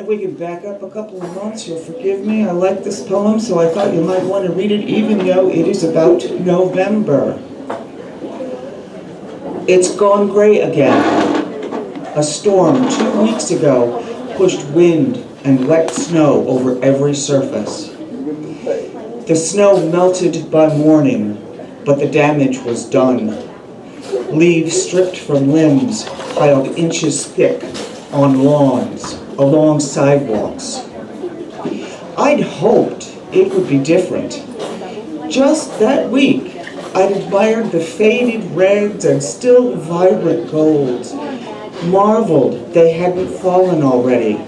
we can back up a couple of months, you'll forgive me. I like this poem, so I thought you might want to read it, even though it is about November. It's gone gray again. A storm 2 weeks ago pushed wind and wet snow over every surface. The snow melted by morning, but the damage was done. Leaves stripped from limbs piled inches thick on lawns, along sidewalks. I'd hoped it would be different. Just that week, I'd admired the faded reds and still vibrant golds, marveled they hadn't fallen already,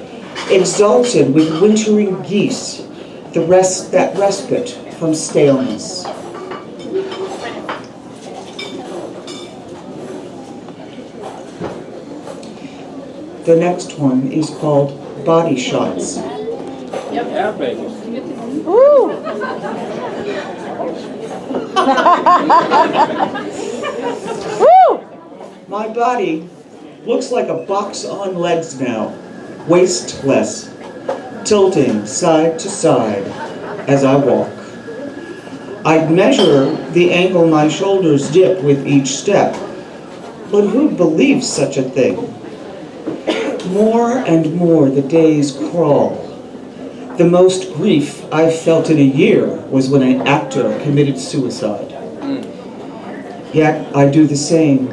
exulted with wintering geese, that respite from staleness. The next one is called Body Shots. Yeah, baby. Woo! Woo! My body looks like a box on legs now, waistless, tilting side to side as I walk. I'd measure the angle my shoulders dip with each step, but who'd believe such a thing? More and more the days crawl. The most grief I've felt in a year was when an actor committed suicide. Yet I do the same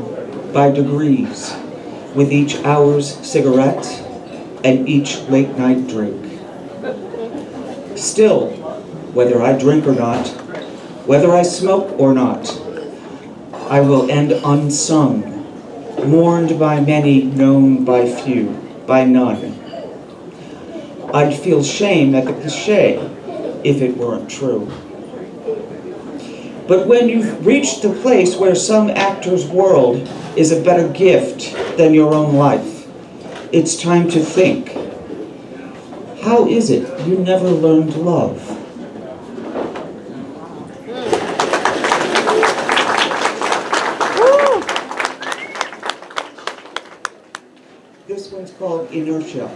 by degrees, with each hour's cigarette and each late night drink. Still, whether I drink or not, whether I smoke or not, I will end unsung, mourned by many, known by few, by none. I'd feel shame at the cliche if it weren't true. But when you've reached the place where some actor's world is a better gift than your own life, it's time to think, how is it you never learned love? This one's called Inertia.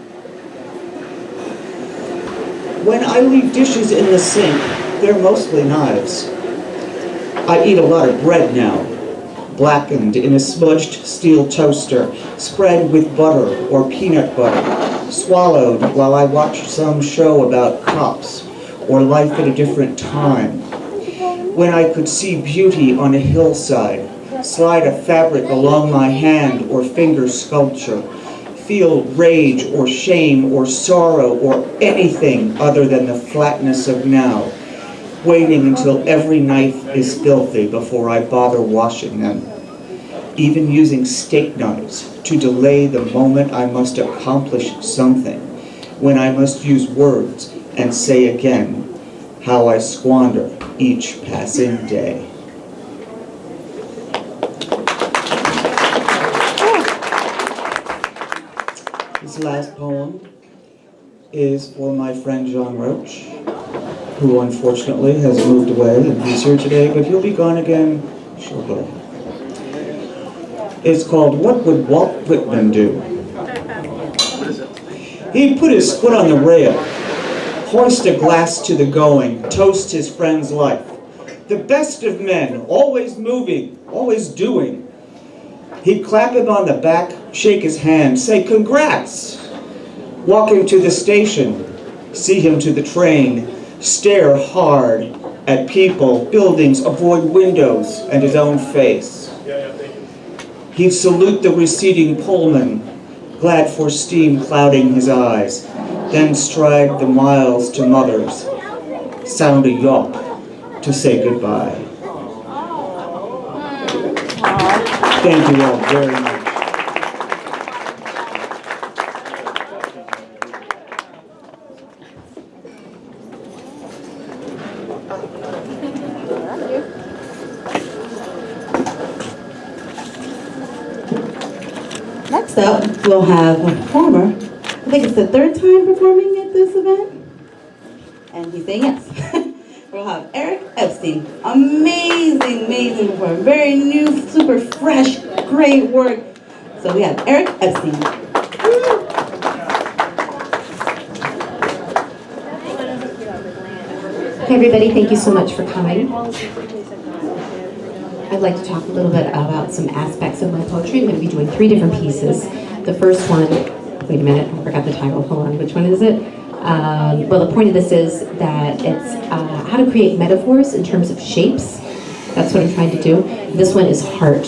When I leave dishes in the sink, they're mostly knives. I eat a lot of bread now, blackened in a smudged steel toaster, spread with butter or peanut butter, swallowed while I watch some show about cops or life at a different time. When I could see beauty on a hillside, slide a fabric along my hand or finger sculpture, feel rage or shame or sorrow or anything other than the flatness of now, waiting until every knife is filthy before I bother washing them, even using steak knives to delay the moment I must accomplish something, when I must use words and say again how I squander each passing day. This last poem is for my friend John Roach, who unfortunately has moved away, and he's here today, but he'll be gone again shortly. It's called What Would Walt Whitman Do? He'd put his foot on the rail, hoist a glass to the going, toast his friend's life. The best of men, always moving, always doing. He'd clap him on the back, shake his hand, say congrats, walk him to the station, see him to the train, stare hard at people, buildings, avoid windows, and his own face. He'd salute the receding Pullman, glad for steam clouding his eyes, then stride the miles to mothers, sound a yawp to say goodbye. Thank you all very much. Next up, we'll have a performer. I think it's the third time performing at this event. And he's saying yes. We'll have Eric Epstein. Amazing, amazing performer. Very new, super fresh, great work. So we have Eric Epstein. Hey everybody, thank you so much for coming. I'd like to talk a little bit about some aspects of my poetry. I'm going to be doing 3 different pieces. The first one, wait a minute, I forgot the title, hold on, which one is it? Well, the point of this is that it's how to create metaphors in terms of shapes. That's what I'm trying to do. This one is heart.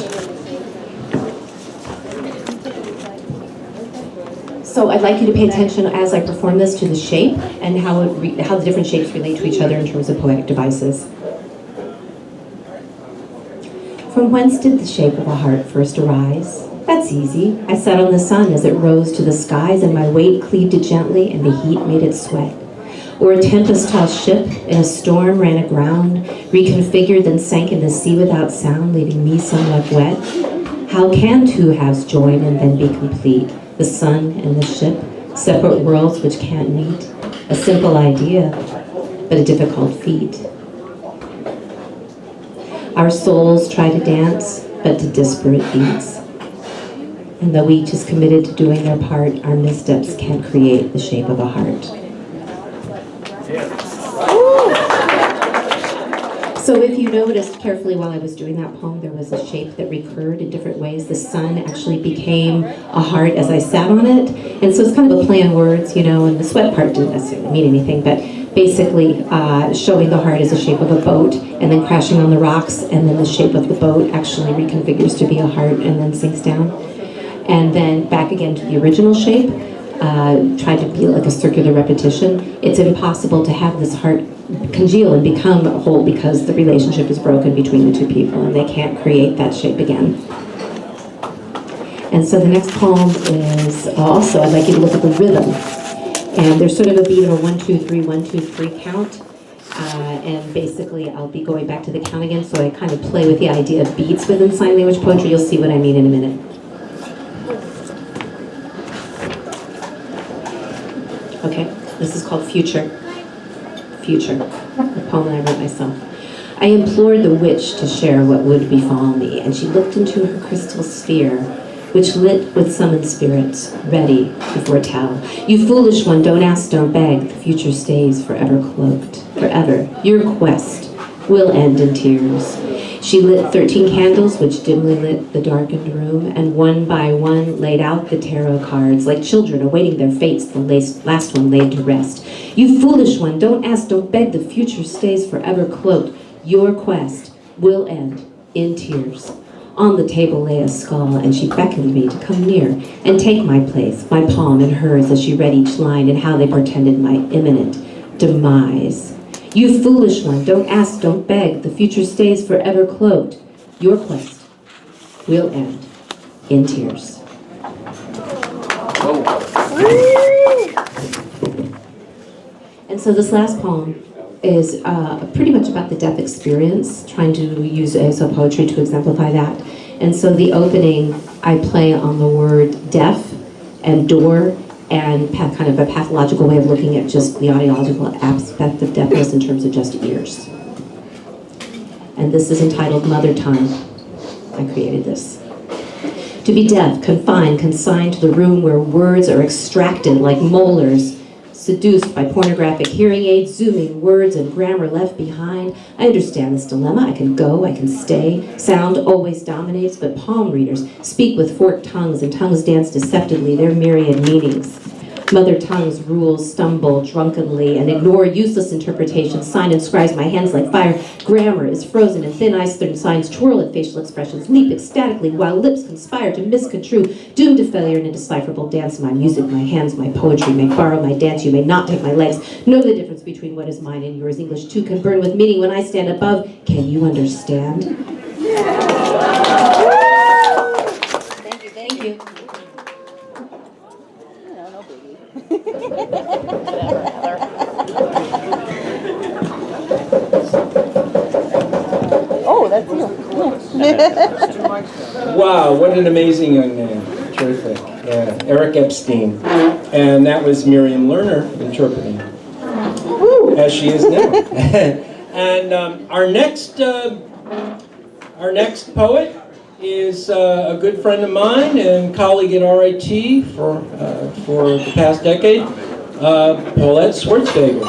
So I'd like you to pay attention as I perform this to the shape and how the different shapes relate to each other in terms of poetic devices. From whence did the shape of a heart first arise? That's easy. I sat on the sun as it rose to the skies, and my weight cleaved it gently, and the heat made it sweat. Or a tempest-tossed ship in a storm ran aground, reconfigured, then sank in the sea without sound, leaving me somewhat wet. How can 2 halves join and then be complete? The sun and the ship, separate worlds which can't meet. A simple idea, but a difficult feat. Our souls try to dance, but to disparate beats. And though each is committed to doing their part, our missteps can't create the shape of a heart. So if you noticed carefully while I was doing that poem, there was a shape that recurred in different ways. The sun actually became a heart as I sat on it. And so it's kind of a play on words, and the sweat part didn't necessarily mean anything, but basically showing the heart as a shape of a boat and then crashing on the rocks, and then the shape of the boat actually reconfigures to be a heart and then sinks down. And then back again to the original shape, tried to be like a circular repetition. It's impossible to have this heart congeal and become whole because the relationship is broken between the 2 people and they can't create that shape again. And so the next poem is also, I'd like you to look at the rhythm. And there's sort of a beat of a 1, 2, 3, 1, 2, 3 count. And basically I'll be going back to the count again, so I kind of play with the idea of beats within sign language poetry. You'll see what I mean in a minute. Okay, this is called Future. Future, a poem that I wrote myself. I implored the witch to share what would befall me, and she looked into her crystal sphere, which lit with summoned spirits, ready to foretell. You foolish one, don't ask, don't beg, the future stays forever cloaked. Forever, your quest will end in tears. She lit 13 candles, which dimly lit the darkened room, and one by one laid out the tarot cards, like children awaiting their fates, the last one laid to rest. You foolish one, don't ask, don't beg, the future stays forever cloaked. Your quest will end in tears. On the table lay a skull, and she beckoned me to come near and take my place, my palm in hers as she read each line and how they portended my imminent demise. You foolish one, don't ask, don't beg, the future stays forever cloaked. Your quest will end in tears. And so this last poem is pretty much about the death experience, trying to use ASL poetry to exemplify that. And so the opening, I play on the word deaf and door, and kind of a pathological way of looking at just the audiological aspect of deafness in terms of just ears. And this is entitled Mother Tongue. I created this. To be deaf, confined, consigned to the room where words are extracted like molars, seduced by pornographic hearing aids, zooming words and grammar left behind. I understand this dilemma. I can go, I can stay. Sound always dominates, but palm readers speak with forked tongues, and tongues dance deceptively their myriad meanings. Mother tongues rule, stumble drunkenly, and ignore useless interpretations. Sign inscribes my hands like fire. Grammar is frozen, and thin ice thin signs twirl at facial expressions, leap ecstatically while lips conspire to misconstrue, doomed to failure in indecipherable dance. My music, my hands, my poetry may borrow my dance. You may not take my legs. Know the difference between what is mine and yours. English too can burn with meaning when I stand above. Can you understand? Thank you. Oh, that's you. Wow, what an amazing young man. Terrific. Yeah, Eric Epstein. And that was Miriam Lerner interpreting, as she is now. And our next poet is a good friend of mine and colleague at RIT for the past decade, Paulette Swartzfaler.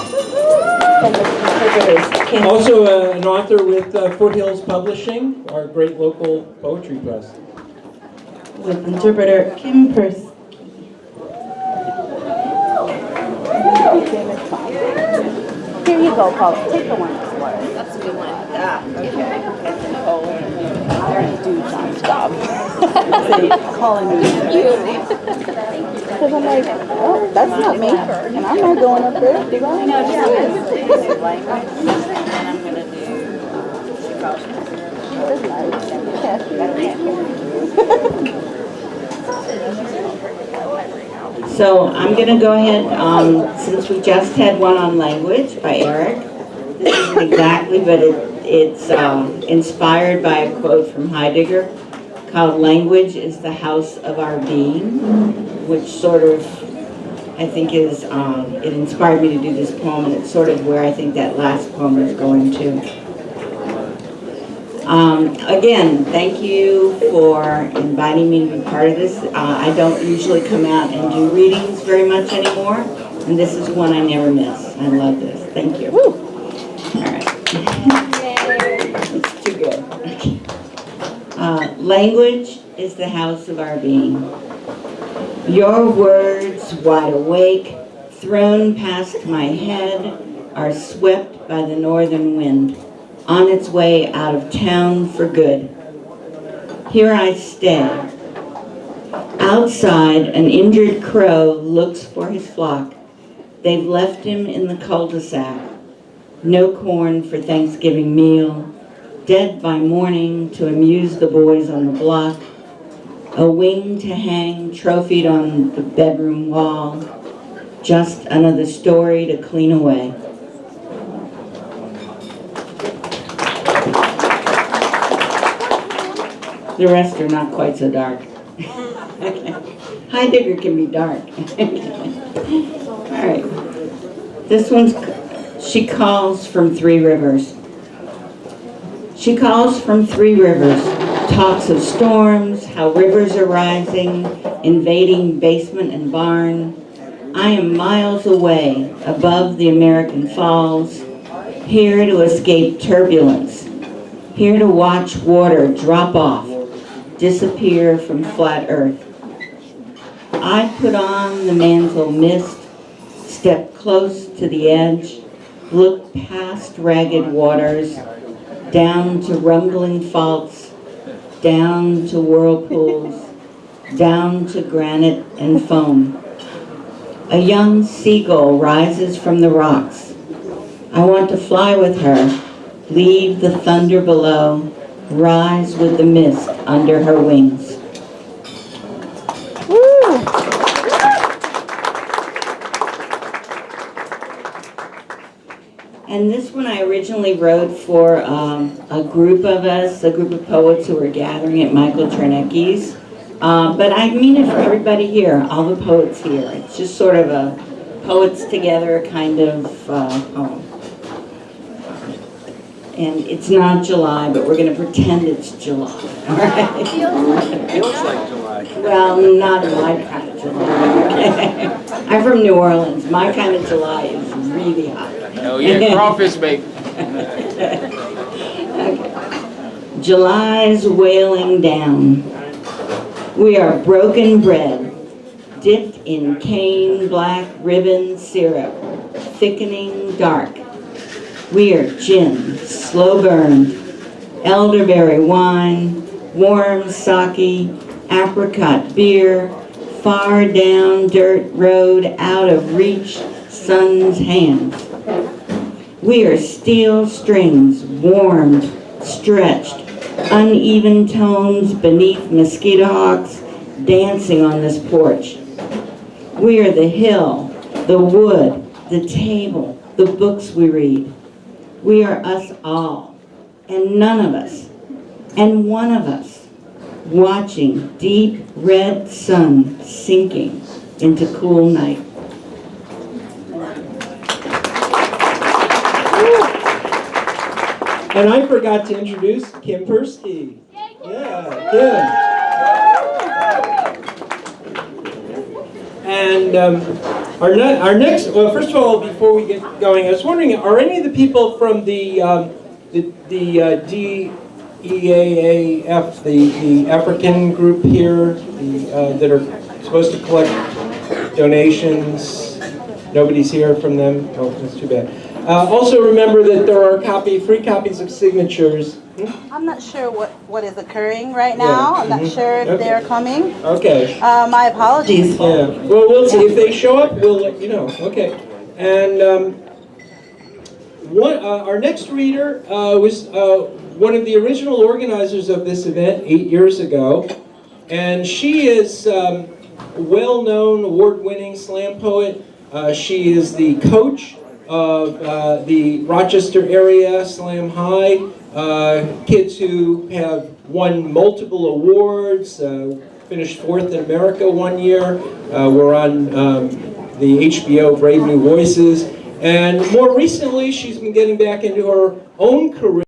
interpreters. Kim. Also an author with Foothills Publishing, our great local poetry press. With interpreter Kim Persky. Here you go, Paul. Take the one that's water. That's a good one. Okay. Oh, I already do John's job. Calling me. Because I'm like, oh, that's not me. And I'm not going up there. Do I? No, just do language. And I'm going to do So I'm going to go ahead, since we just had one on language by Eric. This isn't exactly, but it's inspired by a quote from Heidegger called "Language is the house of our being," which sort of, I think is, it inspired me to do this poem, and it's sort of where I think that last poem is going to. Again, thank you for inviting me to be part of this. I don't usually come out and do readings very much anymore, and this is one I never miss. I love this. Thank you. Woo. All right. It's too good. Language is the house of our being. Your words, wide awake, thrown past my head, are swept by the northern wind, on its way out of town for good. Here I stay. Outside, an injured crow looks for his flock. They've left him in the cul-de-sac. No corn for Thanksgiving meal, dead by morning to amuse the boys on the block, a wing to hang trophied on the bedroom wall, just another story to clean away. The rest are not quite so dark. Heidegger can be dark. All right. This one's, she calls from Three Rivers. She calls from Three Rivers, talks of storms, how rivers are rising, invading basement and barn. I am miles away, above the American Falls, here to escape turbulence, here to watch water drop off, disappear from flat earth. I put on the mantle mist, step close to the edge, look past ragged waters, down to rumbling faults, down to whirlpools, down to granite and foam. A young seagull rises from the rocks. I want to fly with her, leave the thunder below, rise with the mist under her wings. And this one I originally wrote for a group of us, a group of poets who were gathering at Michael Czernecki's. But I mean it for everybody here, all the poets here. It's just sort of a poets together kind of poem. And it's not July, but we're going to pretend it's July. All right? It feels like July. Well, not my kind of July. I'm from New Orleans. My kind of July is really hot. Oh yeah, crawfish bacon. Okay. July's wailing down. We are broken bread, dipped in cane black ribbon syrup, thickening dark. We are gin, slow burned, elderberry wine, warm sake, apricot beer, far down dirt road out of reach, sun's hands. We are steel strings, warmed, stretched, uneven tones beneath mosquito hawks dancing on this porch. We are the hill, the wood, the table, the books we read. We are us all, and none of us, and one of us, watching deep red sun sinking into cool night. And I forgot to introduce Kim Persky. Yeah, Kim. And our next, well, first of all, before we get going, I was wondering, are any of the people from the DEAAF, the African group here, that are supposed to collect donations? Nobody's here from them? Oh, that's too bad. Also remember that there are free copies of signatures. I'm not sure what is occurring right now. I'm not sure if they're coming. Okay. My apologies. Yeah. Well, we'll see. If they show up, we'll let you know. Okay. And our next reader was one of the original organizers of this event 8 years ago. And she is a well-known, award-winning slam poet. She is the coach of the Rochester area Slam High. Kids who have won multiple awards, finished 4th in America one year, were on the HBO Brave New Voices, and more recently she's been getting back into her own career.